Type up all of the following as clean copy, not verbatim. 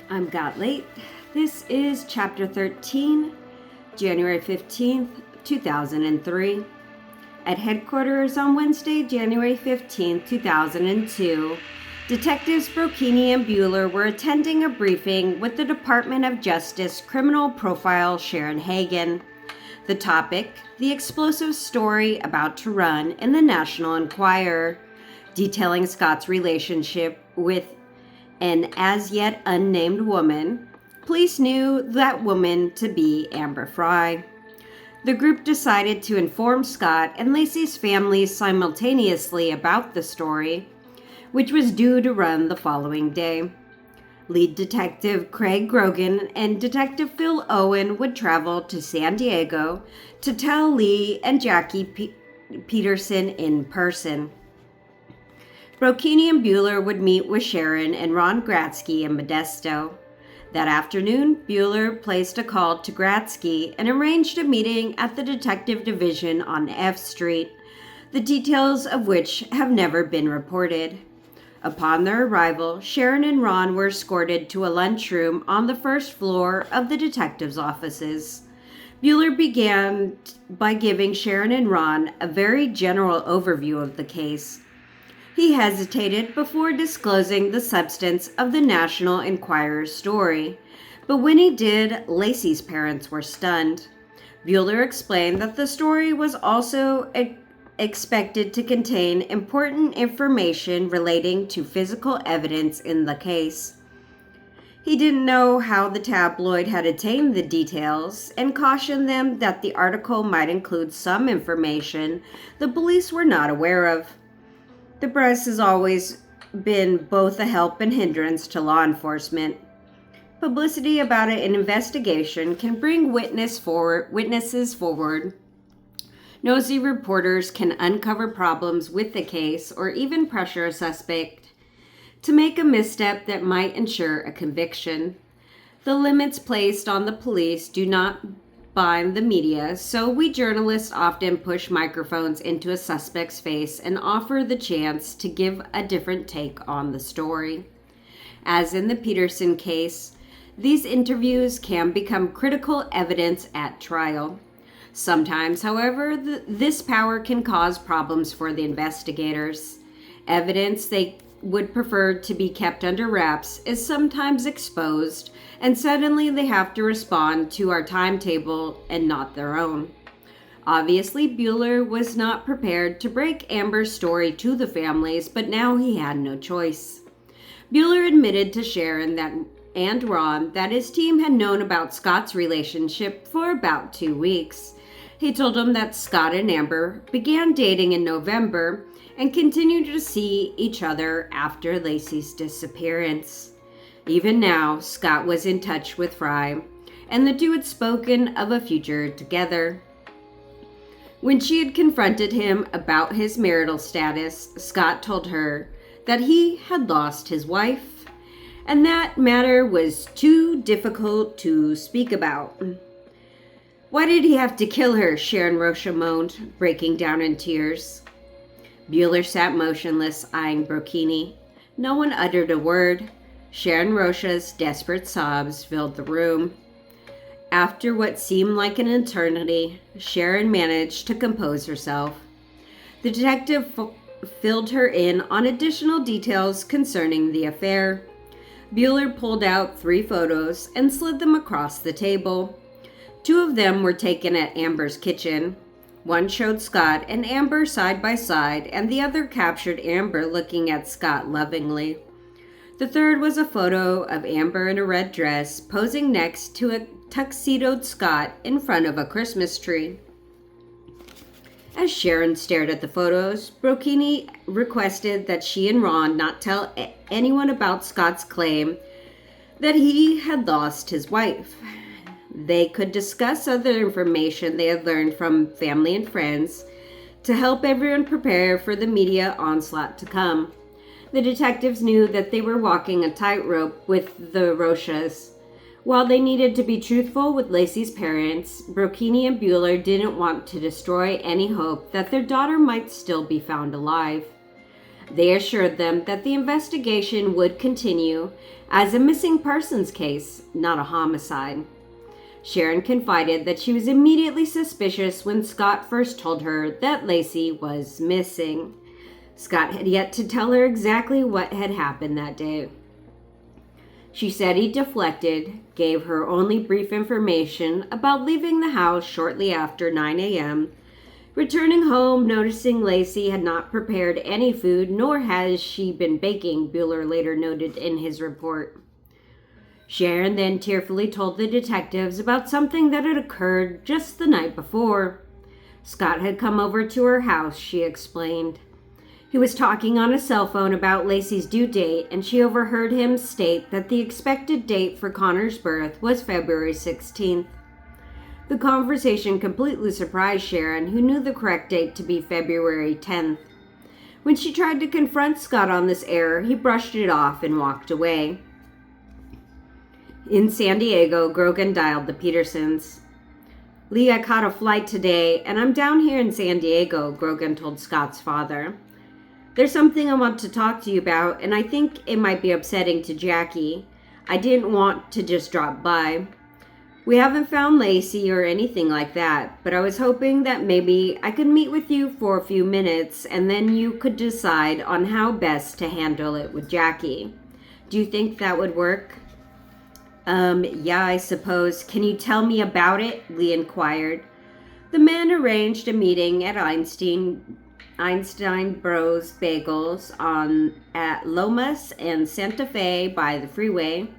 I'm Got Late. This is Chapter 13, January 15th, 2003. At headquarters on Wednesday, January 15th, 2002, Detectives Brocchini and Bueller were attending a briefing with the Department of Justice criminal profile Sharon Hagan. The topic, the explosive story about to run in the National Enquirer, detailing Scott's relationship with an as-yet unnamed woman. Police knew that woman to be Amber Frey. The group decided to inform Scott and Lacey's families simultaneously about the story, which was due to run the following day. Lead Detective Craig Grogan and Detective Phil Owen would travel to San Diego to tell Lee and Jackie Peterson in person. Brocchini and Bueller would meet with Sharon and Ron Gratzky in Modesto. That afternoon, Bueller placed a call to Gratzky and arranged a meeting at the Detective Division on F Street, the details of which have never been reported. Upon their arrival, Sharon and Ron were escorted to a lunchroom on the first floor of the detectives' offices. Bueller began by giving Sharon and Ron a very general overview of the case. He hesitated before disclosing the substance of the National Enquirer's story, but when he did, Lacey's parents were stunned. Bueller explained that the story was also expected to contain important information relating to physical evidence in the case. He didn't know how the tabloid had attained the details and cautioned them that the article might include some information the police were not aware of. The press has always been both a help and hindrance to law enforcement. Publicity about an investigation can bring witnesses forward. Nosy reporters can uncover problems with the case or even pressure a suspect to make a misstep that might ensure a conviction. The limits placed on the police do not bind the media, so we journalists often push microphones into a suspect's face and offer the chance to give a different take on the story. As in the Peterson case, these interviews can become critical evidence at trial. Sometimes, however, this power can cause problems for the investigators. Evidence they would prefer to be kept under wraps is sometimes exposed, and suddenly they have to respond to our timetable and not their own. Obviously, Bueller was not prepared to break Amber's story to the families, but now he had no choice. Bueller admitted to Sharon and Ron that his team had known about Scott's relationship for about 2 weeks. He told them that Scott and Amber began dating in November and continued to see each other after Lacey's disappearance. Even now, Scott was in touch with Frey, and the two had spoken of a future together. When she had confronted him about his marital status, Scott told her that he had lost his wife, and that matter was too difficult to speak about. "Why did he have to kill her?" Sharon Rocha moaned, breaking down in tears. Bueller sat motionless, eyeing Brocchini. No one uttered a word. Sharon Rocha's desperate sobs filled the room. After what seemed like an eternity, Sharon managed to compose herself. The detective filled her in on additional details concerning the affair. Bueller pulled out 3 photos and slid them across the table. 2 of them were taken at Amber's kitchen. One showed Scott and Amber side by side, and the other captured Amber looking at Scott lovingly. The third was a photo of Amber in a red dress, posing next to a tuxedoed Scott in front of a Christmas tree. As Sharon stared at the photos, Brocchini requested that she and Ron not tell anyone about Scott's claim that he had lost his wife. They could discuss other information they had learned from family and friends to help everyone prepare for the media onslaught to come. The detectives knew that they were walking a tightrope with the Rochas. While they needed to be truthful with Lacey's parents, Brocchini and Bueller didn't want to destroy any hope that their daughter might still be found alive. They assured them that the investigation would continue as a missing persons case, not a homicide. Sharon confided that she was immediately suspicious when Scott first told her that Lacey was missing. Scott had yet to tell her exactly what had happened that day. She said he deflected, gave her only brief information about leaving the house shortly after 9 a.m., returning home, noticing Lacey had not prepared any food, nor has she been baking, Bueller later noted in his report. Sharon then tearfully told the detectives about something that had occurred just the night before. Scott had come over to her house, she explained. He was talking on a cell phone about Lacey's due date, and she overheard him state that the expected date for Connor's birth was February 16th. The conversation completely surprised Sharon, who knew the correct date to be February 10th. When she tried to confront Scott on this error, he brushed it off and walked away. In San Diego, Grogan dialed the Petersons. "Lee, I caught a flight today, and I'm down here in San Diego," Grogan told Scott's father. "There's something I want to talk to you about, and I think it might be upsetting to Jackie. I didn't want to just drop by. We haven't found Lacey or anything like that, but I was hoping that maybe I could meet with you for a few minutes, and then you could decide on how best to handle it with Jackie. Do you think that would work?" Yeah, I suppose. Can you tell me about it?" Lee inquired. The men arranged a meeting at Einstein Bros Bagels at Lomas and Santa Fe by the freeway.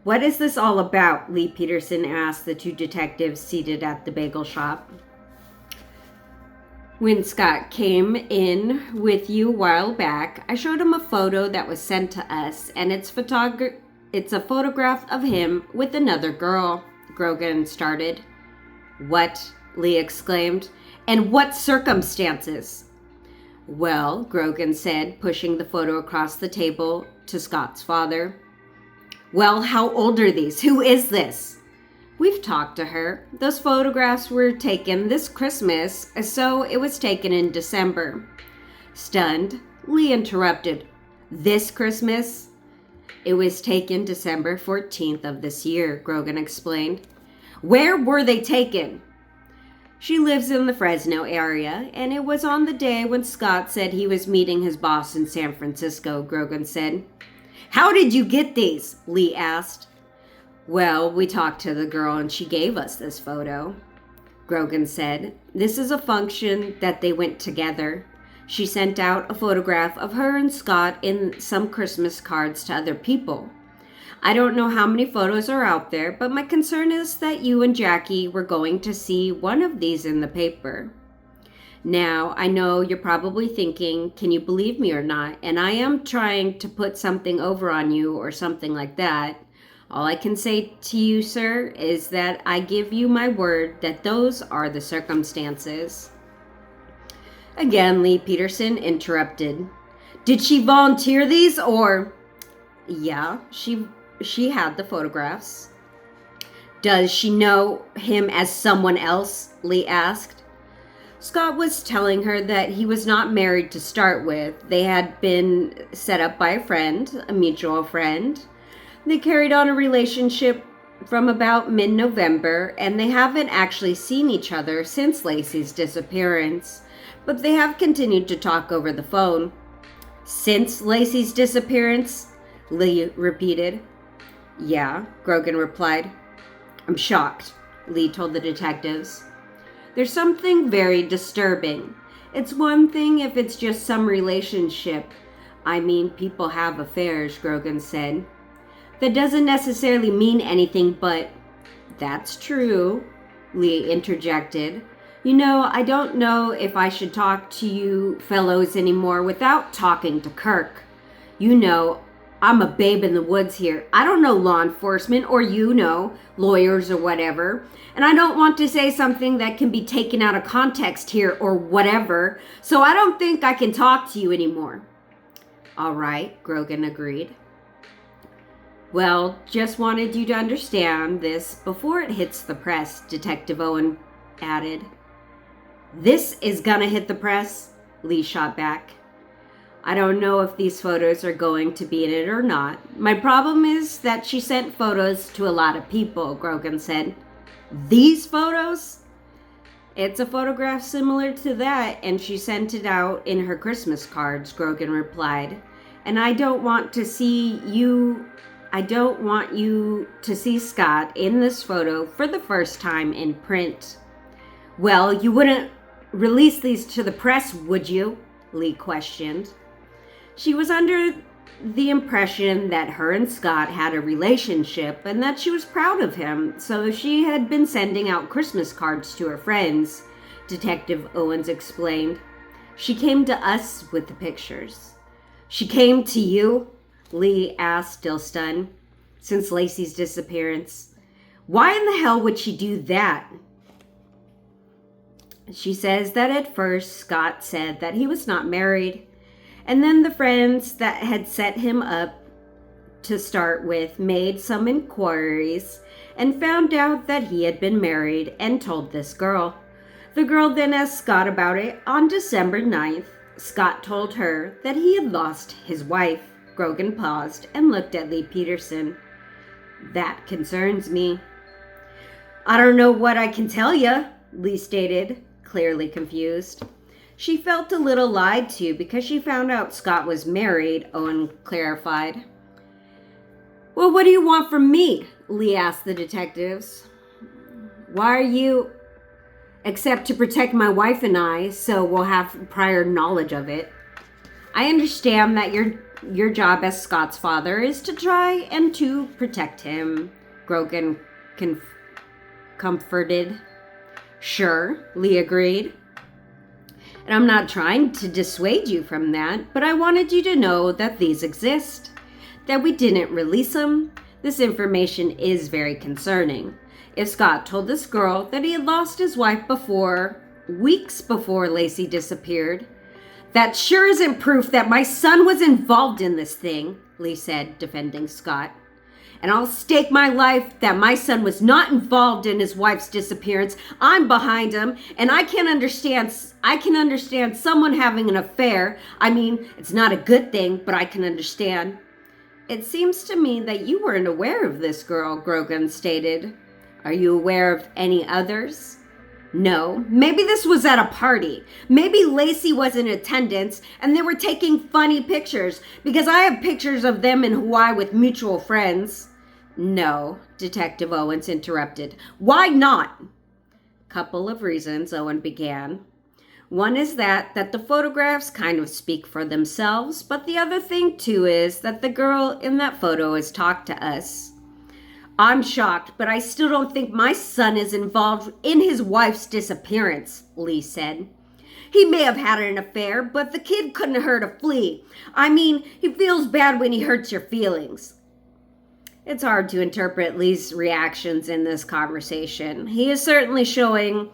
"What is this all about?" Lee Peterson asked the two detectives seated at the bagel shop. "When Scott came in with you a while back, I showed him a photo that was sent to us, and it's a photograph of him with another girl," Grogan started. "What?" Lee exclaimed. "And what circumstances?" "Well," Grogan said, pushing the photo across the table to Scott's father. "Well, how old are these? Who is this?" "We've talked to her. Those photographs were taken this Christmas, so it was taken in December." Stunned, Lee interrupted. "This Christmas?" "It was taken December 14th of this year," Grogan explained. "Where were they taken?" "She lives in the Fresno area, and it was on the day when Scott said he was meeting his boss in San Francisco," Grogan said. "How did you get these?" Lee asked. "Well, we talked to the girl and she gave us this photo," Grogan said. "This is a function that they went together. She sent out a photograph of her and Scott in some Christmas cards to other people. I don't know how many photos are out there, but my concern is that you and Jackie were going to see one of these in the paper. Now, I know you're probably thinking, can you believe me or not? And I am trying to put something over on you or something like that. All I can say to you, sir, is that I give you my word that those are the circumstances." Again, Lee Peterson interrupted. "Did she volunteer these or?" "Yeah, she had the photographs." "Does she know him as someone else?" Lee asked. Scott was telling her that he was not married to start with. They had been set up by a friend, a mutual friend. They carried on a relationship from about mid-November, and they haven't actually seen each other since Lacey's disappearance, but they have continued to talk over the phone. "Since Lacey's disappearance?" Lee repeated. "Yeah," Grogan replied. "I'm shocked," Lee told the detectives. "There's something very disturbing. It's one thing if it's just some relationship. I mean, people have affairs," Grogan said. "That doesn't necessarily mean anything, but..." "That's true," Lee interjected. "You know, I don't know if I should talk to you fellows anymore without talking to Kirk. You know, I'm a babe in the woods here. I don't know law enforcement or, lawyers or whatever. And I don't want to say something that can be taken out of context here or whatever. So I don't think I can talk to you anymore." "All right," Grogan agreed. "Well, just wanted you to understand this before it hits the press," Detective Owen added. "This is gonna hit the press?" Lee shot back. I don't know if these photos are going to be in it or not. My problem is that she sent photos to a lot of people, Grogan said. These photos? It's a photograph similar to that, and she sent it out in her Christmas cards, Grogan replied. And I don't want you to see Scott in this photo for the first time in print. Well, you wouldn't release these to the press, would you? Lee questioned. She was under the impression that her and Scott had a relationship and that she was proud of him, so she had been sending out Christmas cards to her friends, Detective Owens explained. She came to us with the pictures. She came to you? Lee asked, still stunned. Since Lacey's disappearance. Why in the hell would she do that? She says that at first Scott said that he was not married, and then the friends that had set him up to start with made some inquiries and found out that he had been married and told this girl. The girl then asked Scott about it. On December 9th, Scott told her that he had lost his wife. Grogan paused and looked at Lee Peterson. That concerns me. I don't know what I can tell you, Lee stated, clearly confused. She felt a little lied to because she found out Scott was married, Owen clarified. Well, what do you want from me? Lee asked the detectives. Why are you... Except to protect my wife and I, so we'll have prior knowledge of it. I understand that your job as Scott's father is to try and to protect him, Grogan comforted. Sure, Lee agreed. And I'm not trying to dissuade you from that, but I wanted you to know that these exist, that we didn't release them. This information is very concerning. If Scott told this girl that he had lost his wife weeks before Lacey disappeared, that sure isn't proof that my son was involved in this thing, Lee said, defending Scott. And I'll stake my life that my son was not involved in his wife's disappearance. I'm behind him, and I can understand someone having an affair. I mean, it's not a good thing, but I can understand. It seems to me that you weren't aware of this girl, Grogan stated. Are you aware of any others? No. Maybe this was at a party. Maybe Lacey was in attendance and they were taking funny pictures because I have pictures of them in Hawaii with mutual friends. No, Detective Owens interrupted. Why not? Couple of reasons, Owen began. One is that the photographs kind of speak for themselves, but the other thing too is that the girl in that photo has talked to us. I'm shocked, but I still don't think my son is involved in his wife's disappearance, Lee said. He may have had an affair, but the kid couldn't hurt a flea. I mean, he feels bad when he hurts your feelings. It's hard to interpret Lee's reactions in this conversation. He is certainly showing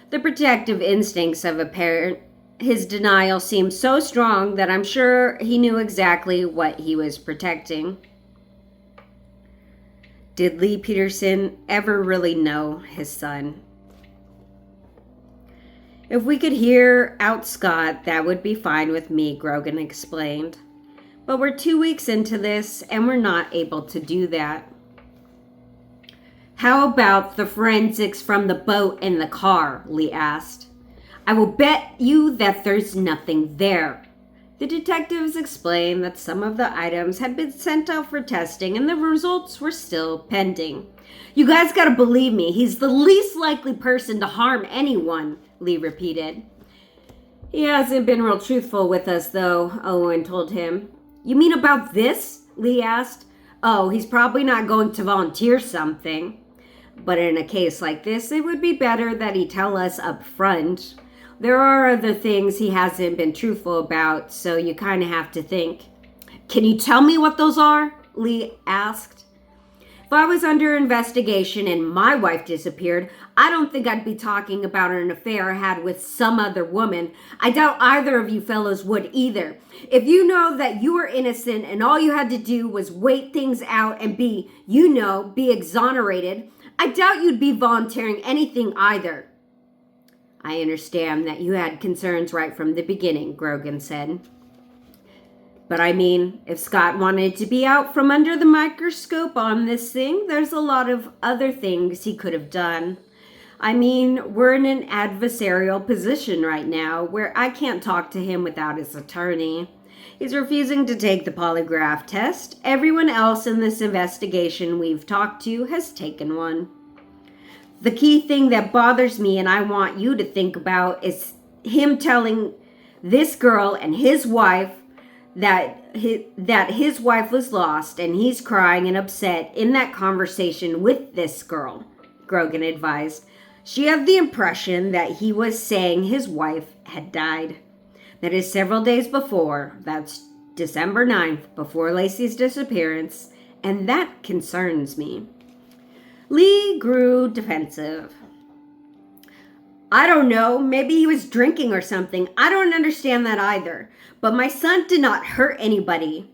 the protective instincts of a parent. His denial seems so strong that I'm sure he knew exactly what he was protecting. Did Lee Peterson ever really know his son? If we could hear out Scott, that would be fine with me, Grogan explained. But we're 2 weeks into this, and we're not able to do that. How about the forensics from the boat and the car? Lee asked. I will bet you that there's nothing there. The detectives explained that some of the items had been sent out for testing and the results were still pending. You guys gotta believe me, he's the least likely person to harm anyone, Lee repeated. He hasn't been real truthful with us, though, Owen told him. You mean about this? Lee asked. Oh, he's probably not going to volunteer something. But in a case like this, it would be better that he tell us up front. There are other things he hasn't been truthful about, so you kind of have to think. Can you tell me what those are? Lee asked. If I was under investigation and my wife disappeared, I don't think I'd be talking about an affair I had with some other woman. I doubt either of you fellows would either. If you know that you were innocent and all you had to do was wait things out and be exonerated, I doubt you'd be volunteering anything either. I understand that you had concerns right from the beginning, Grogan said. But I mean, if Scott wanted to be out from under the microscope on this thing, there's a lot of other things he could have done. I mean, we're in an adversarial position right now where I can't talk to him without his attorney. He's refusing to take the polygraph test. Everyone else in this investigation we've talked to has taken one. The key thing that bothers me and I want you to think about is him telling this girl and his wife that his wife was lost, and he's crying and upset in that conversation with this girl, Grogan advised. She had the impression that he was saying his wife had died. That is several days before, that's December 9th, before Lacey's disappearance, and that concerns me. Lee grew defensive. I don't know, maybe he was drinking or something. I don't understand that either. But my son did not hurt anybody.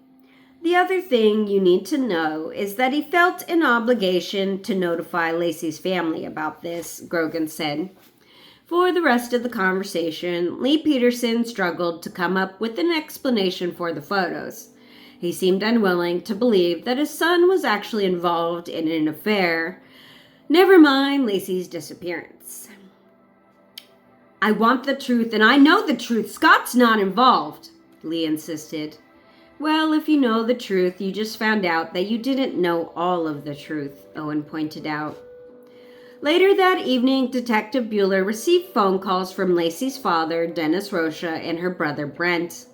The other thing you need to know is that he felt an obligation to notify Lacey's family about this, Grogan said. For the rest of the conversation, Lee Peterson struggled to come up with an explanation for the photos. He seemed unwilling to believe that his son was actually involved in an affair. Never mind Lacey's disappearance. I want the truth, and I know the truth. Scott's not involved, Lee insisted. Well, if you know the truth, you just found out that you didn't know all of the truth, Owen pointed out. Later that evening, Detective Bueller received phone calls from Lacey's father, Dennis Rocha, and her brother, Brent.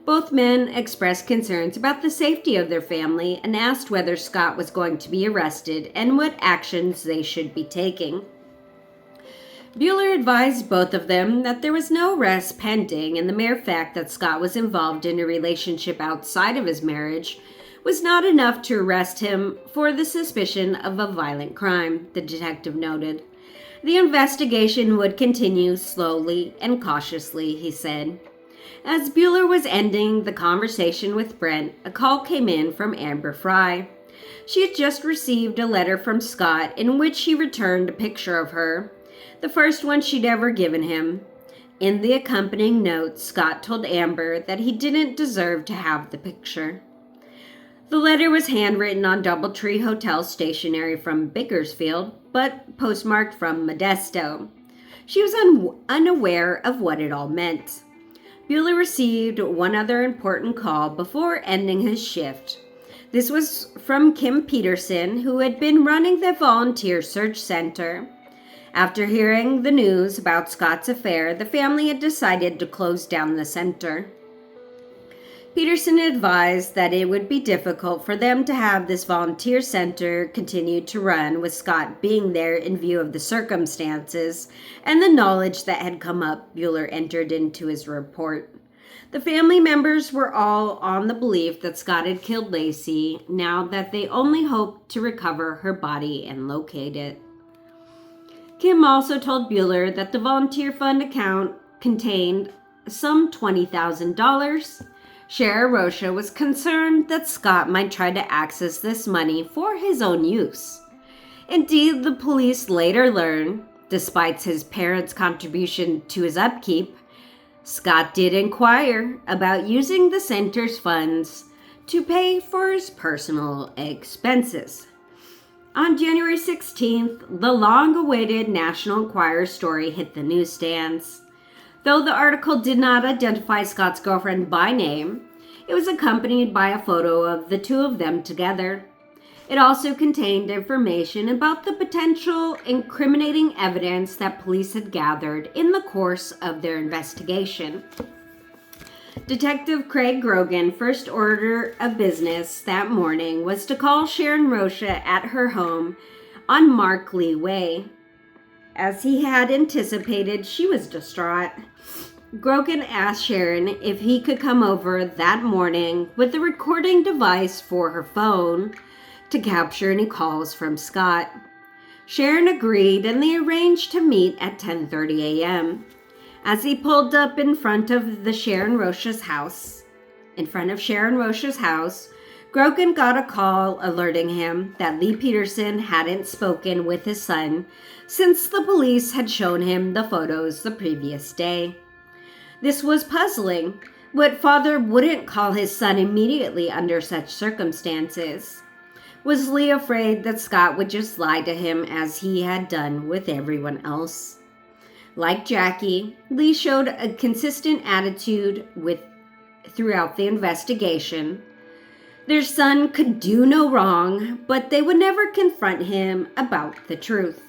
Both men expressed concerns about the safety of their family and asked whether Scott was going to be arrested and what actions they should be taking. Bueller advised both of them that there was no arrest pending, and the mere fact that Scott was involved in a relationship outside of his marriage was not enough to arrest him for the suspicion of a violent crime, the detective noted. The investigation would continue slowly and cautiously, he said. As Bueller was ending the conversation with Brent, a call came in from Amber Fry. She had just received a letter from Scott in which he returned a picture of her, the first one she'd ever given him. In the accompanying note, Scott told Amber that he didn't deserve to have the picture. The letter was handwritten on Doubletree Hotel stationery from Bakersfield, but postmarked from Modesto. She was unaware of what it all meant. Bueller received one other important call before ending his shift. This was from Kim Peterson, who had been running the volunteer search center. After hearing the news about Scott's affair, the family had decided to close down the center. Peterson advised that it would be difficult for them to have this volunteer center continue to run with Scott being there in view of the circumstances and the knowledge that had come up, Bueller entered into his report. The family members were all on the belief that Scott had killed Lacey, now that they only hoped to recover her body and locate it. Kim also told Bueller that the volunteer fund account contained some $20,000. Sheriff Rocha was concerned that Scott might try to access this money for his own use. Indeed, the police later learned, despite his parents' contribution to his upkeep, Scott did inquire about using the center's funds to pay for his personal expenses. On January 16th, the long-awaited National Enquirer story hit the newsstands. Though the article did not identify Scott's girlfriend by name, it was accompanied by a photo of the two of them together. It also contained information about the potential incriminating evidence that police had gathered in the course of their investigation. Detective Craig Grogan' first order of business that morning was to call Sharon Rocha at her home on Mark Lee Way. As he had anticipated, she was distraught. Grogan asked Sharon if he could come over that morning with a recording device for her phone to capture any calls from Scott. Sharon agreed, and they arranged to meet at 10:30 a.m. As he pulled up in front of Sharon Rocha's house, Grogan got a call alerting him that Lee Peterson hadn't spoken with his son since the police had shown him the photos the previous day. This was puzzling, but father wouldn't call his son immediately under such circumstances. Was Lee afraid that Scott would just lie to him as he had done with everyone else? Like Jackie, Lee showed a consistent attitude throughout the investigation. Their son could do no wrong, but they would never confront him about the truth.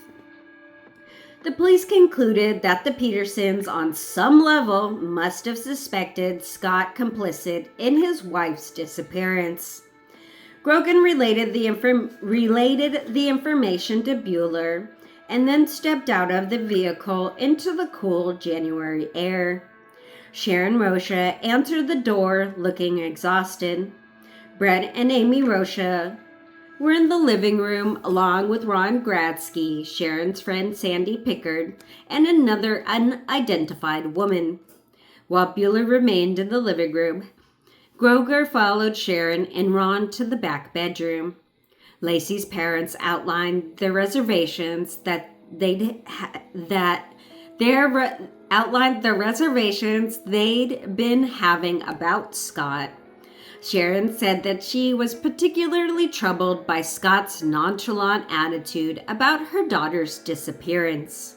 The police concluded that the Petersons, on some level, must have suspected Scott complicit in his wife's disappearance. Grogan related the information to Bueller and then stepped out of the vehicle into the cool January air. Sharon Rocha answered the door looking exhausted. Brett and Amy Rocha were in the living room along with Ron Gradsky, Sharon's friend Sandy Pickard, and another unidentified woman. While Bueller remained in the living room, Grogan followed Sharon and Ron to the back bedroom. Lacey's parents outlined their reservations they'd been having about Scott. Sharon said that she was particularly troubled by Scott's nonchalant attitude about her daughter's disappearance.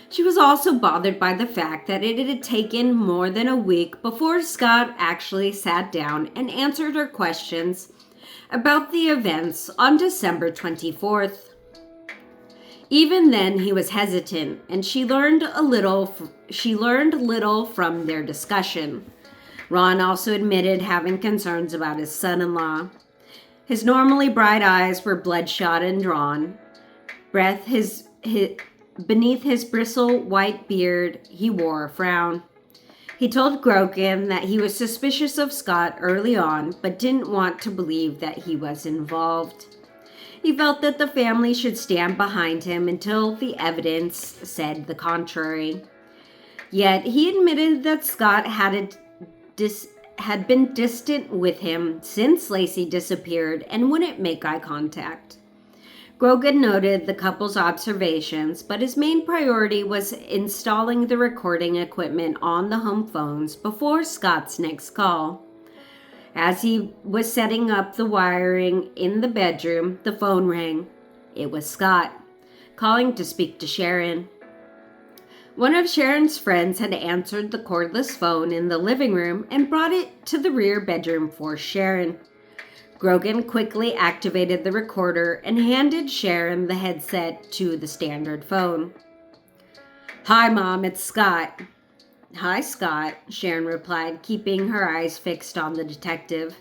She was also bothered by the fact that it had taken more than a week before Scott actually sat down and answered her questions about the events on December 24th. Even then, he was hesitant, and she learned little from their discussion. Ron also admitted having concerns about his son-in-law. His normally bright eyes were bloodshot and drawn. Beneath his bristle white beard, he wore a frown. He told Grogan that he was suspicious of Scott early on, but didn't want to believe that he was involved. He felt that the family should stand behind him until the evidence said the contrary. Yet he admitted that Scott had been distant with him since Lacey disappeared and wouldn't make eye contact. Grogan noted the couple's observations, but his main priority was installing the recording equipment on the home phones before Scott's next call. As he was setting up the wiring in the bedroom, the phone rang. It was Scott, calling to speak to Sharon. One of Sharon's friends had answered the cordless phone in the living room and brought it to the rear bedroom for Sharon. Grogan quickly activated the recorder and handed Sharon the headset to the standard phone. "Hi, Mom, it's Scott." "Hi, Scott," Sharon replied, keeping her eyes fixed on the detective.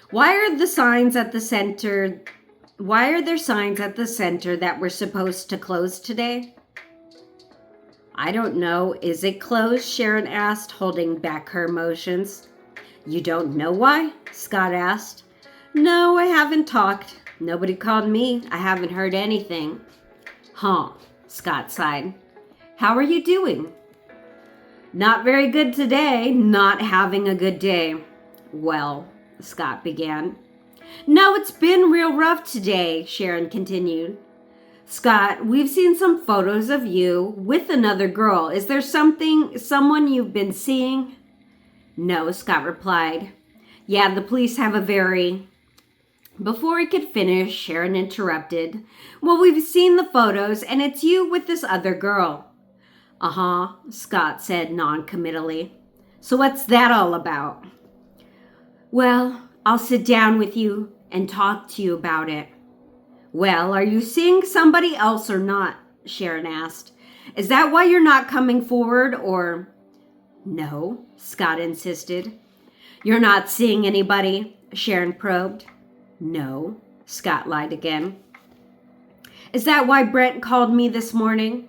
Why are there signs at the center that were supposed to close today?" "I don't know. Is it closed?" Sharon asked, holding back her emotions. "You don't know why?" Scott asked. "No, I haven't talked. Nobody called me. I haven't heard anything." "Huh," Scott sighed. "How are you doing?" "Not very good today. Not having a good day." "Well," Scott began. "No, it's been real rough today," Sharon continued. "Scott, we've seen some photos of you with another girl. Is there someone you've been seeing?" "No," Scott replied. "Yeah, the police have a very..." Before he could finish, Sharon interrupted. "Well, we've seen the photos, and it's you with this other girl." "Uh-huh," Scott said non-committally. "So what's that all about?" "Well, I'll sit down with you and talk to you about it." "Well, are you seeing somebody else or not?" Sharon asked. "Is that why you're not coming forward, or..." "No," Scott insisted. "You're not seeing anybody?" Sharon probed. "No," Scott lied again. "Is that why Brent called me this morning?"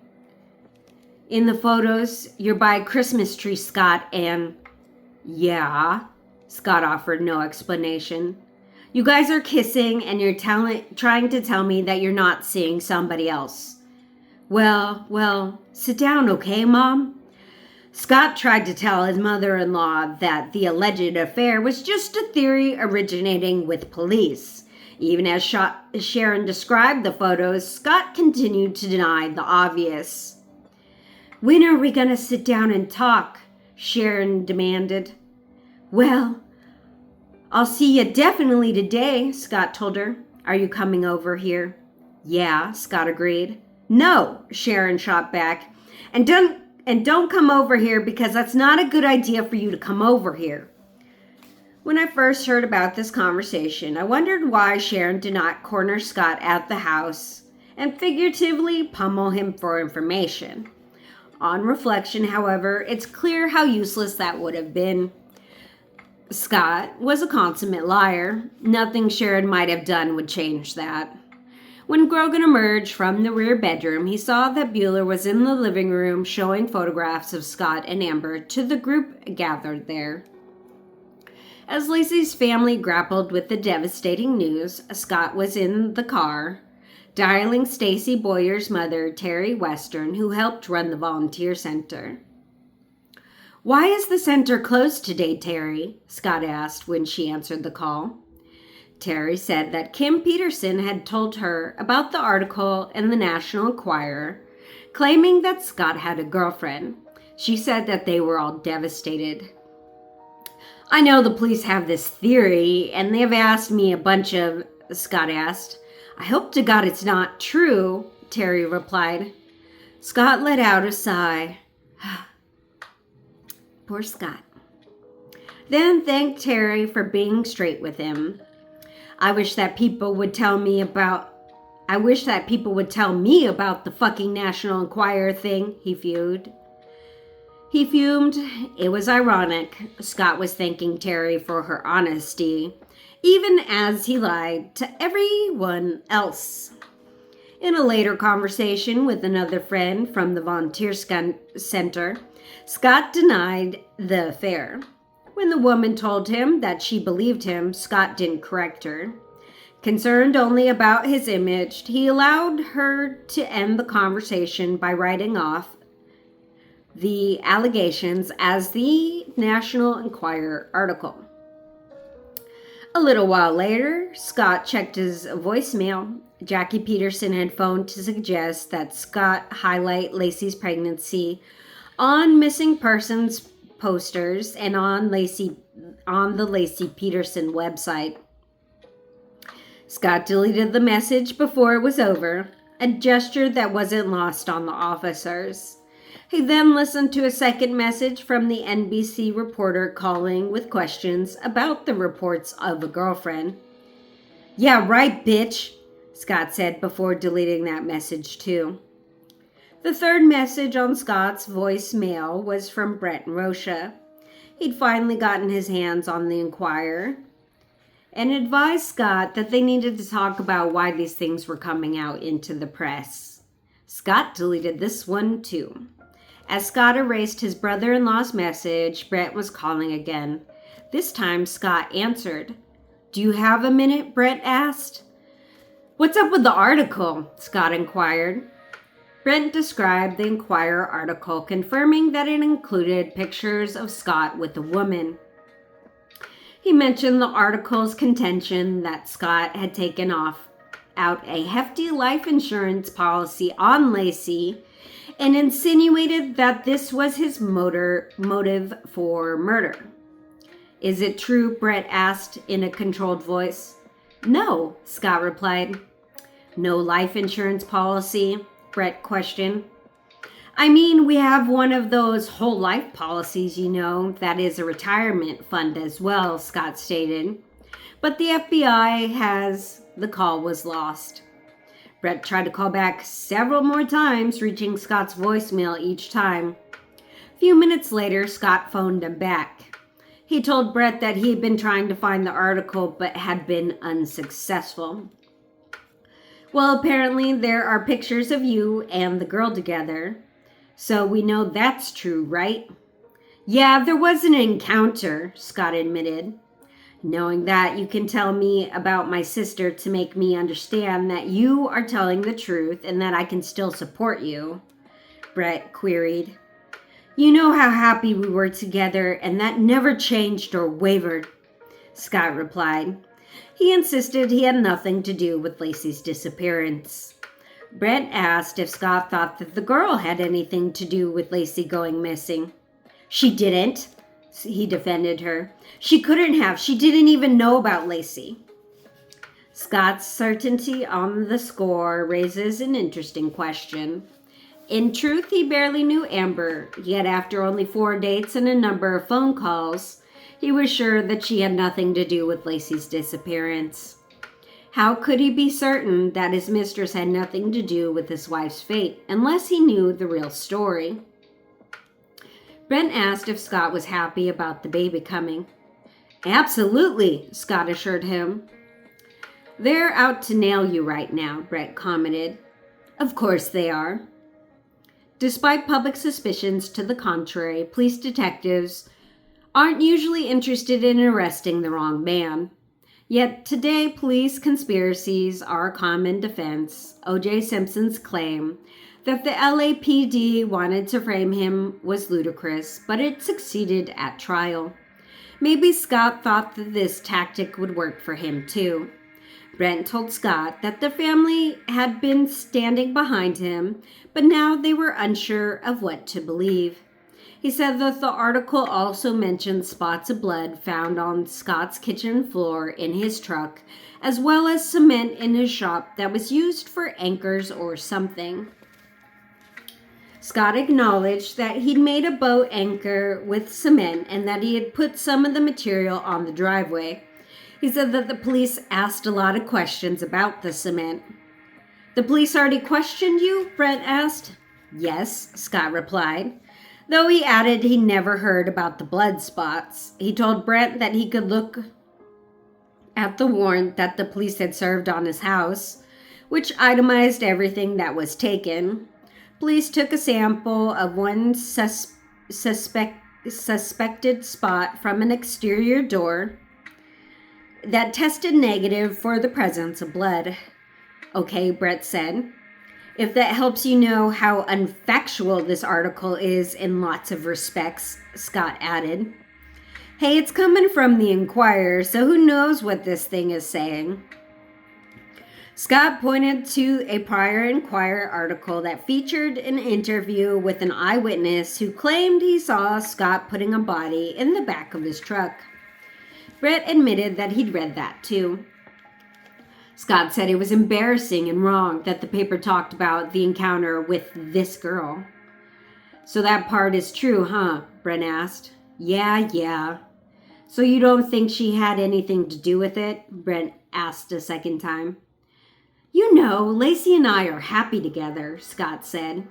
"In the photos, you're by a Christmas tree, Scott, and..." "Yeah," Scott offered no explanation. "You guys are kissing, and you're trying to tell me that you're not seeing somebody else." Well, sit down, okay, Mom?" Scott tried to tell his mother-in-law that the alleged affair was just a theory originating with police. Even as Sharon described the photos, Scott continued to deny the obvious. "When are we going to sit down and talk?" Sharon demanded. "Well, I'll see you definitely today," Scott told her. "Are you coming over here?" "Yeah," Scott agreed. "No," Sharon shot back. And don't come over here, because that's not a good idea for you to come over here." When I first heard about this conversation, I wondered why Sharon did not corner Scott at the house and figuratively pummel him for information. On reflection, however, it's clear how useless that would have been. Scott was a consummate liar. Nothing Sharon might have done would change that. When Grogan emerged from the rear bedroom, he saw that Bueller was in the living room showing photographs of Scott and Amber to the group gathered there. As Lacey's family grappled with the devastating news, Scott was in the car, dialing Stacy Boyer's mother, Terry Western, who helped run the volunteer center. "Why is the center closed today, Terry?" Scott asked when she answered the call. Terry said that Kim Peterson had told her about the article in the National Enquirer, claiming that Scott had a girlfriend. She said that they were all devastated. "I know the police have this theory, and they've asked me a bunch of," Scott asked. "I hope to God it's not true," Terry replied. Scott let out a sigh. Poor Scott. Then thanked Terry for being straight with him. I wish that people would tell me about the fucking National Enquirer thing," he fumed. It was ironic. Scott was thanking Terry for her honesty, even as he lied to everyone else. In a later conversation with another friend from the volunteer center, Scott denied the affair. When the woman told him that she believed him, Scott didn't correct her. Concerned only about his image, he allowed her to end the conversation by writing off the allegations as the National Enquirer article. A little while later, Scott checked his voicemail. Jackie Peterson had phoned to suggest that Scott highlight Lacey's pregnancy on missing persons posters and on the Lacey Peterson website. Scott deleted the message before it was over, a gesture that wasn't lost on the officers. He then listened to a second message from the NBC reporter calling with questions about the reports of a girlfriend. "Yeah, right, bitch," Scott said before deleting that message too. The third message on Scott's voicemail was from Brett and Rosha. He'd finally gotten his hands on the Enquirer and advised Scott that they needed to talk about why these things were coming out into the press. Scott deleted this one too. As Scott erased his brother-in-law's message, Brett was calling again. This time, Scott answered. "Do you have a minute?" Brett asked. "What's up with the article?" Scott inquired. Brent described the Enquirer article, confirming that it included pictures of Scott with a woman. He mentioned the article's contention that Scott had taken out a hefty life insurance policy on Lacey and insinuated that this was his motive for murder. "Is it true?" Brett asked in a controlled voice. "No," Scott replied. "No life insurance policy?" Brett questioned. "I mean, we have one of those whole life policies, that is a retirement fund as well," Scott stated. "But the FBI has..." The call was lost. Brett tried to call back several more times, reaching Scott's voicemail each time. A few minutes later, Scott phoned him back. He told Brett that he had been trying to find the article but had been unsuccessful. "Well, apparently there are pictures of you and the girl together. So we know that's true, right?" "Yeah, there was an encounter," Scott admitted. "Knowing that, you can tell me about my sister to make me understand that you are telling the truth and that I can still support you?" Brett queried. You know how happy we were together, and that never changed or wavered, Scott replied. He insisted he had nothing to do with Lacey's disappearance. Brent asked if Scott thought that the girl had anything to do with Lacey going missing. She didn't, he defended her. She couldn't have. She didn't even know about Lacey. Scott's certainty on the score raises an interesting question. In truth, he barely knew Amber, yet after only 4 dates and a number of phone calls, he was sure that she had nothing to do with Lacey's disappearance. How could he be certain that his mistress had nothing to do with his wife's fate unless he knew the real story? Brent asked if Scott was happy about the baby coming. Absolutely, Scott assured him. They're out to nail you right now, Brent commented. Of course they are. Despite public suspicions to the contrary, police detectives aren't usually interested in arresting the wrong man. Yet today, police conspiracies are a common defense. O.J. Simpson's claim that the LAPD wanted to frame him was ludicrous, but it succeeded at trial. Maybe Scott thought that this tactic would work for him too. Brent told Scott that the family had been standing behind him, but now they were unsure of what to believe. He said that the article also mentioned spots of blood found on Scott's kitchen floor in his truck, as well as cement in his shop that was used for anchors or something. Scott acknowledged that he'd made a boat anchor with cement and that he had put some of the material on the driveway. He said that the police asked a lot of questions about the cement. The police already questioned you? Brent asked. Yes, Scott replied, though he added he never heard about the blood spots. He told Brent that he could look at the warrant that the police had served on his house, which itemized everything that was taken. Police took a sample of one suspected spot from an exterior door that tested negative for the presence of blood. Okay, Brett said. If that helps you know how unfactual this article is in lots of respects, Scott added. Hey, it's coming from the Inquirer, so who knows what this thing is saying? Scott pointed to a prior Inquirer article that featured an interview with an eyewitness who claimed he saw Scott putting a body in the back of his truck. Brett admitted that he'd read that too. Scott said it was embarrassing and wrong that the paper talked about the encounter with this girl. So that part is true, huh? Brent asked. Yeah. So you don't think she had anything to do with it? Brent asked a second time. You know, Lacey and I are happy together, Scott said.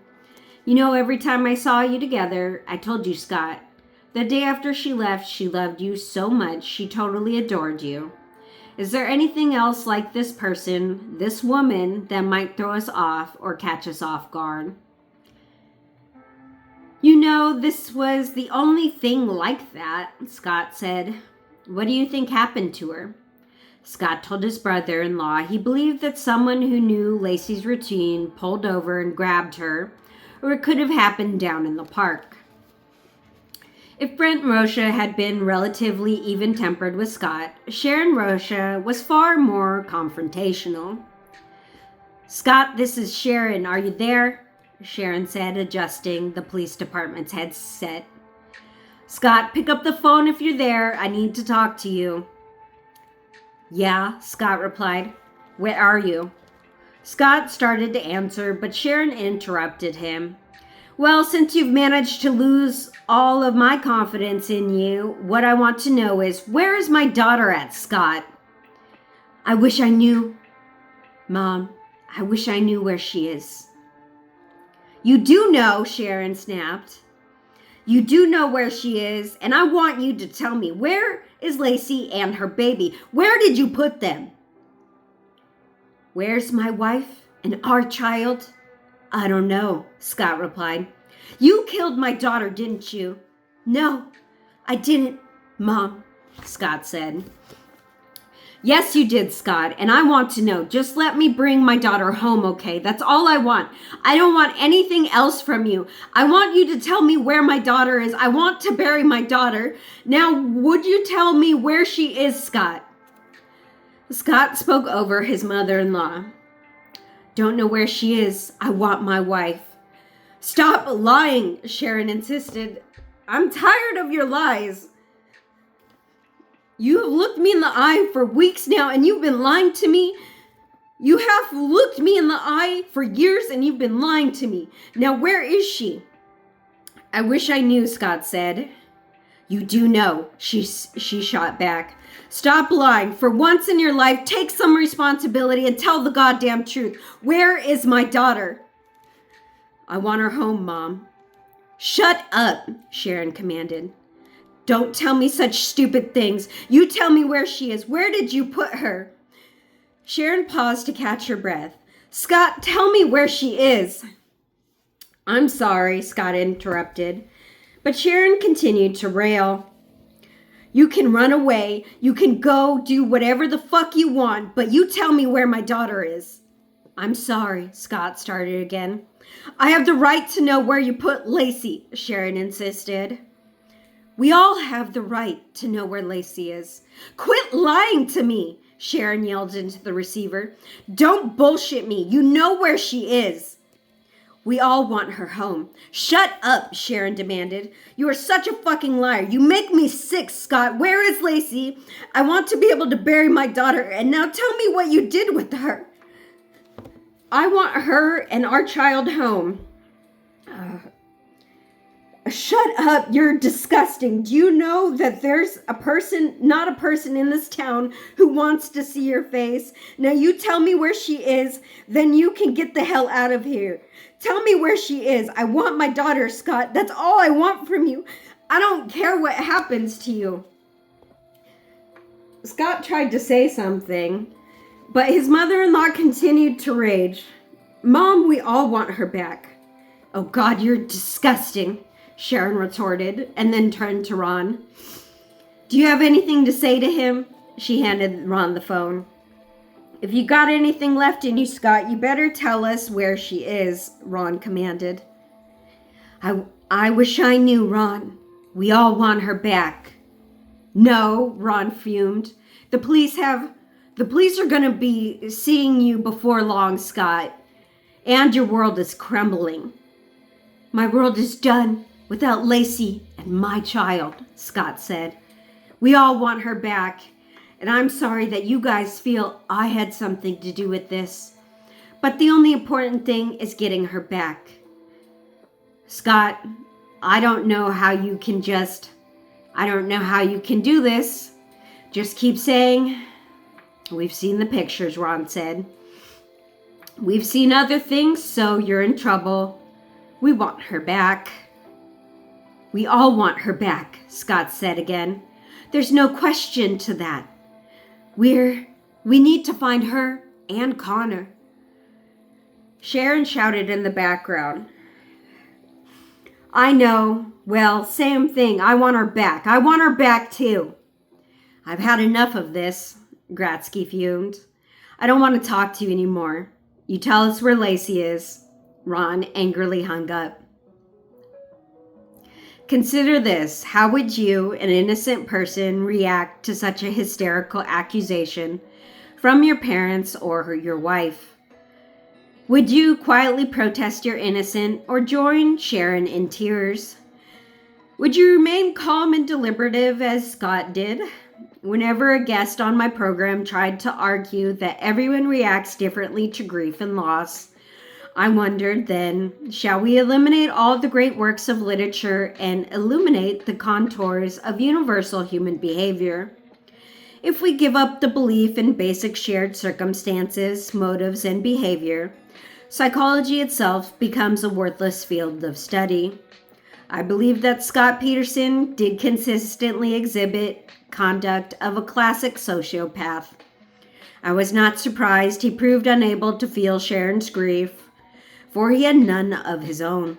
You know, every time I saw you together, I told you, Scott, the day after she left, she loved you so much, she totally adored you. Is there anything else like this person, this woman, that might throw us off or catch us off guard? You know, this was the only thing like that, Scott said. What do you think happened to her? Scott told his brother-in-law he believed that someone who knew Lacey's routine pulled over and grabbed her, or it could have happened down in the park. If Brent Rocha had been relatively even-tempered with Scott, Sharon Rocha was far more confrontational. Scott, this is Sharon. Are you there? Sharon said, adjusting the police department's headset. Scott, pick up the phone if you're there. I need to talk to you. Yeah, Scott replied. Where are you? Scott started to answer, but Sharon interrupted him. Well, since you've managed to lose all of my confidence in you, what I want to know is, where is my daughter at, Scott? I wish I knew. Mom, I wish I knew where she is. You do know, Sharon snapped. You do know where she is, and I want you to tell me, where is Lacey and her baby? Where did you put them? Where's my wife and our child? I don't know, Scott replied. You killed my daughter, didn't you? No, I didn't, Mom, Scott said. Yes, you did, Scott, and I want to know. Just let me bring my daughter home, okay? That's all I want. I don't want anything else from you. I want you to tell me where my daughter is. I want to bury my daughter. Now, would you tell me where she is, Scott? Scott spoke over his mother-in-law. Don't know where she is. I want my wife. Stop lying, Sharon insisted. I'm tired of your lies. You have looked me in the eye for weeks now, and you've been lying to me. You have looked me in the eye for years, and you've been lying to me. Now, where is she? I wish I knew, Scott said. You do know, she shot back. Stop lying. For once in your life, take some responsibility and tell the goddamn truth. Where is my daughter? I want her home, Mom. Shut up, Sharon commanded. Don't tell me such stupid things. You tell me where she is. Where did you put her? Sharon paused to catch her breath. Scott, tell me where she is. I'm sorry, Scott interrupted. But Sharon continued to rail. You can run away. You can go do whatever the fuck you want, but you tell me where my daughter is. I'm sorry, Scott started again. I have the right to know where you put Lacey, Sharon insisted. We all have the right to know where Lacey is. Quit lying to me, Sharon yelled into the receiver. Don't bullshit me. You know where she is. We all want her home. Shut up, Sharon demanded. You are such a fucking liar. You make me sick, Scott. Where is Lacey? I want to be able to bury my daughter, and now tell me what you did with her. I want her and our child home. Shut up, you're disgusting. Do you know that there's not a person in this town who wants to see your face? Now you tell me where she is, then you can get the hell out of here. Tell me where she is. I want my daughter, Scott. That's all I want from you. I don't care what happens to you. Scott tried to say something, but his mother-in-law continued to rage. Mom, we all want her back. Oh God, you're disgusting, Sharon retorted, and then turned to Ron. Do you have anything to say to him? She handed Ron the phone. If you got anything left in you, Scott, you better tell us where she is, Ron commanded. I wish I knew, Ron. We all want her back. No, Ron fumed. The police are going to be seeing you before long, Scott. And your world is crumbling. My world is done without Lacey and my child, Scott said. We all want her back, and I'm sorry that you guys feel I had something to do with this. But the only important thing is getting her back. Scott, I don't know how you can do this. Just keep saying, we've seen the pictures, Ron said. We've seen other things, so you're in trouble. We want her back. We all want her back, Scott said again. There's no question to that. We need to find her and Connor. Sharon shouted in the background. I know. Well, same thing. I want her back. I want her back too. I've had enough of this, Gratsky fumed. I don't want to talk to you anymore. You tell us where Lacey is. Ron angrily hung up. Consider this. How would you, an innocent person, react to such a hysterical accusation from your parents or your wife? Would you quietly protest your innocence or join Sharon in tears? Would you remain calm and deliberative as Scott did? Whenever a guest on my program tried to argue that everyone reacts differently to grief and loss, I wondered then, shall we eliminate all the great works of literature and illuminate the contours of universal human behavior? If we give up the belief in basic shared circumstances, motives, and behavior, psychology itself becomes a worthless field of study. I believe that Scott Peterson did consistently exhibit conduct of a classic sociopath. I was not surprised he proved unable to feel Sharon's grief, for he had none of his own.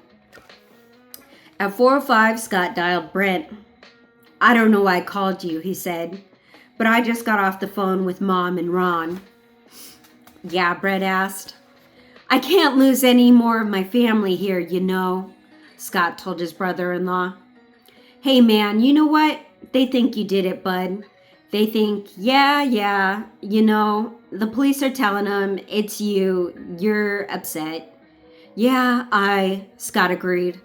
At 4:05, Scott dialed Brent. I don't know why I called you, he said, but I just got off the phone with Mom and Ron. Yeah, Brett asked. I can't lose any more of my family here, you know, Scott told his brother-in-law. Hey man, you know what? They think you did it, bud. They think, yeah, you know, the police are telling them it's you. You're upset. Yeah, Scott agreed.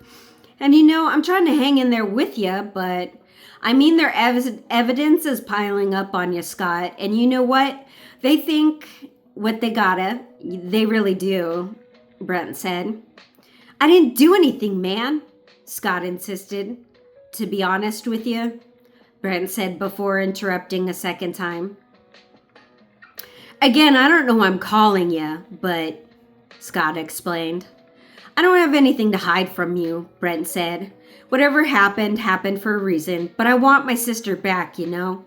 And you know, I'm trying to hang in there with you, but I mean, their evidence is piling up on you, Scott. And you know what? They think what they gotta. They really do, Brent said. I didn't do anything, man, Scott insisted. To be honest with you, Brent said before interrupting a second time. Again, I don't know why I'm calling you, but Scott explained. I don't have anything to hide from you, Brent said. Whatever happened, happened for a reason, but I want my sister back, you know?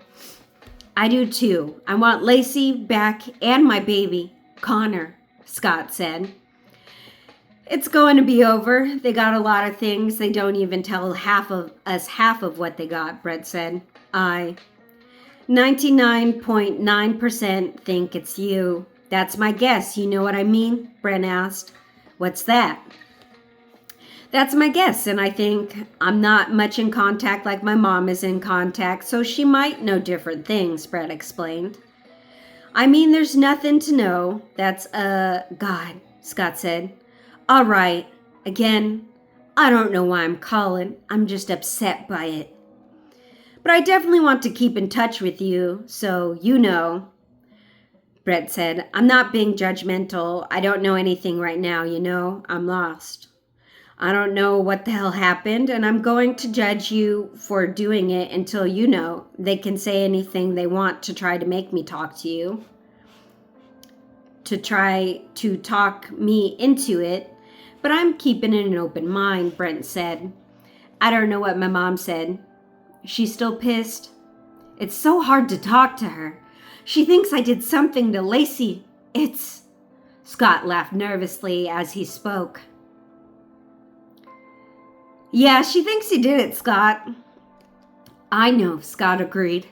I do too. I want Lacey back and my baby, Connor, Scott said. It's going to be over. They got a lot of things. They don't even tell half of what they got, Brett said. I 99.9% think it's you. That's my guess. You know what I mean? Brent asked. What's that? That's my guess, and I think I'm not much in contact like my mom is in contact, so she might know different things, Brett explained. I mean, there's nothing to know. That's, God, Scott said. All right. Again, I don't know why I'm calling. I'm just upset by it. But I definitely want to keep in touch with you, so you know. Brett said, I'm not being judgmental. I don't know anything right now, you know. I'm lost. I don't know what the hell happened, and I'm going to judge you for doing it until you know. They can say anything they want to try to make me talk to you. To try to talk me into it. But I'm keeping an open mind, Brent said. I don't know what my mom said. She's still pissed. It's so hard to talk to her. She thinks I did something to Lacey. Scott laughed nervously as he spoke. Yeah, she thinks you did it, Scott. I know, Scott agreed.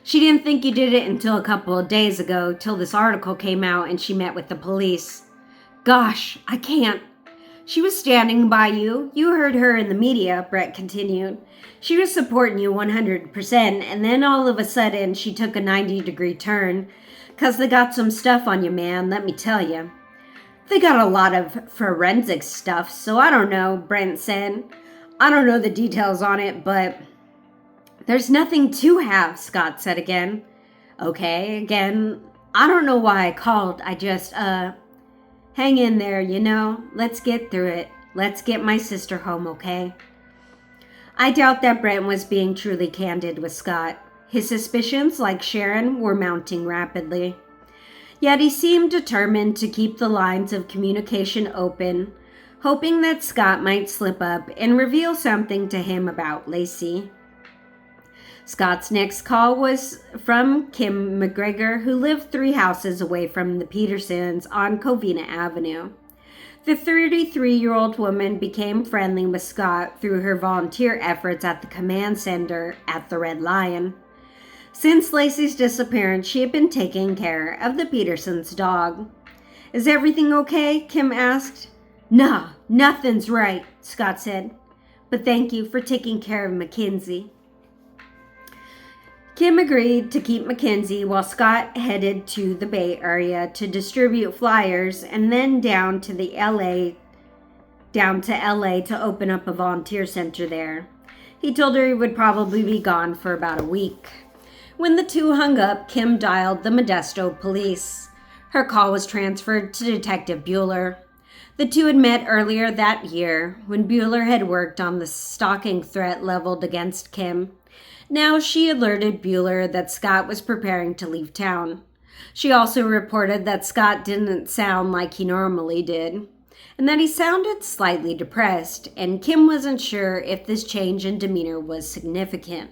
She didn't think you did it until a couple of days ago, till this article came out and she met with the police. Gosh, I can't. She was standing by you. You heard her in the media, Brett continued. She was supporting you 100%, and then all of a sudden she took a 90-degree turn. 'Cause they got some stuff on you, man, let me tell you. They got a lot of forensic stuff, so I don't know, Brent said. I don't know the details on it, but there's nothing to have, Scott said again. Okay, again, I don't know why I called. I just, hang in there, you know? Let's get through it. Let's get my sister home, okay? I doubt that Brent was being truly candid with Scott. His suspicions, like Sharon, were mounting rapidly. Yet he seemed determined to keep the lines of communication open, hoping that Scott might slip up and reveal something to him about Lacey. Scott's next call was from Kim McGregor, who lived 3 houses away from the Petersons on Covina Avenue. The 33-year-old woman became friendly with Scott through her volunteer efforts at the command center at the Red Lion. Since Lacey's disappearance, she had been taking care of the Petersons' dog. Is everything okay? Kim asked. No, nothing's right, Scott said. But thank you for taking care of Mackenzie. Kim agreed to keep Mackenzie while Scott headed to the Bay Area to distribute flyers and then down to LA to open up a volunteer center there. He told her he would probably be gone for about a week. When the two hung up, Kim dialed the Modesto police. Her call was transferred to Detective Bueller. The two had met earlier that year when Bueller had worked on the stalking threat leveled against Kim. Now she alerted Bueller that Scott was preparing to leave town. She also reported that Scott didn't sound like he normally did, and that he sounded slightly depressed, and Kim wasn't sure if this change in demeanor was significant.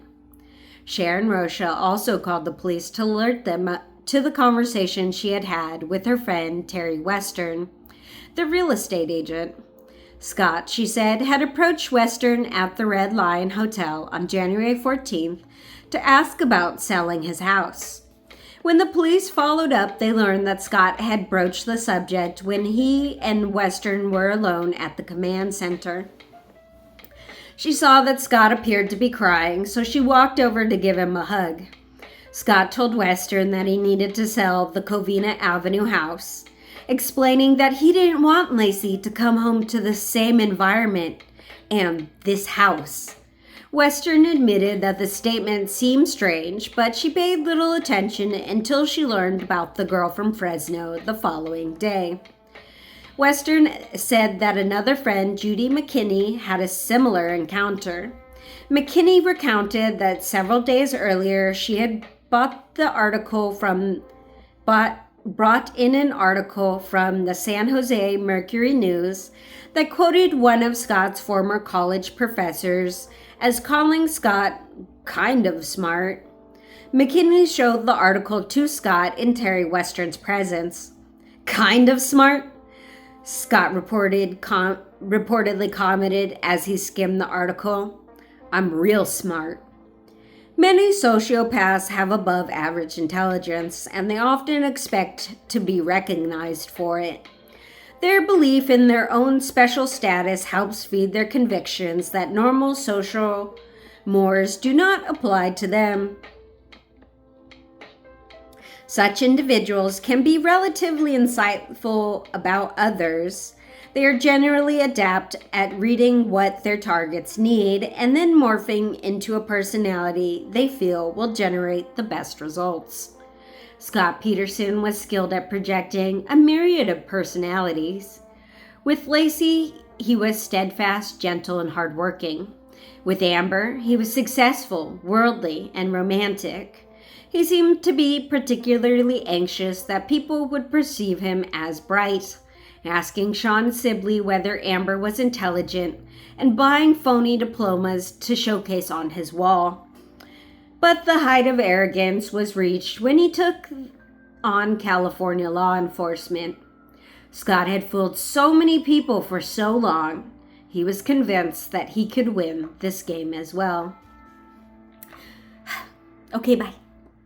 Sharon Rocha also called the police to alert them to the conversation she had had with her friend Terry Western, the real estate agent. Scott, she said, had approached Western at the Red Lion Hotel on January 14th to ask about selling his house. When the police followed up, they learned that Scott had broached the subject when he and Western were alone at the command center. She saw that Scott appeared to be crying, so she walked over to give him a hug. Scott told Western that he needed to sell the Covina Avenue house, explaining that he didn't want Lacey to come home to the same environment and this house. Western admitted that the statement seemed strange, but she paid little attention until she learned about the girl from Fresno the following day. Western said that another friend, Judy McKinney, had a similar encounter. McKinney recounted that several days earlier she had brought in an article from the San Jose Mercury News that quoted one of Scott's former college professors as calling Scott kind of smart. McKinney showed the article to Scott in Terry Western's presence. Kind of smart? Scott reportedly commented as he skimmed the article. I'm real smart. Many sociopaths have above average intelligence, and they often expect to be recognized for it. Their belief in their own special status helps feed their convictions that normal social mores do not apply to them. Such individuals can be relatively insightful about others. They are generally adept at reading what their targets need and then morphing into a personality they feel will generate the best results. Scott Peterson was skilled at projecting a myriad of personalities. With Lacey, he was steadfast, gentle, and hardworking. With Amber, he was successful, worldly, and romantic. He seemed to be particularly anxious that people would perceive him as bright, asking Sean Sibley whether Amber was intelligent, and buying phony diplomas to showcase on his wall. But the height of arrogance was reached when he took on California law enforcement. Scott had fooled so many people for so long, he was convinced that he could win this game as well. Okay, bye.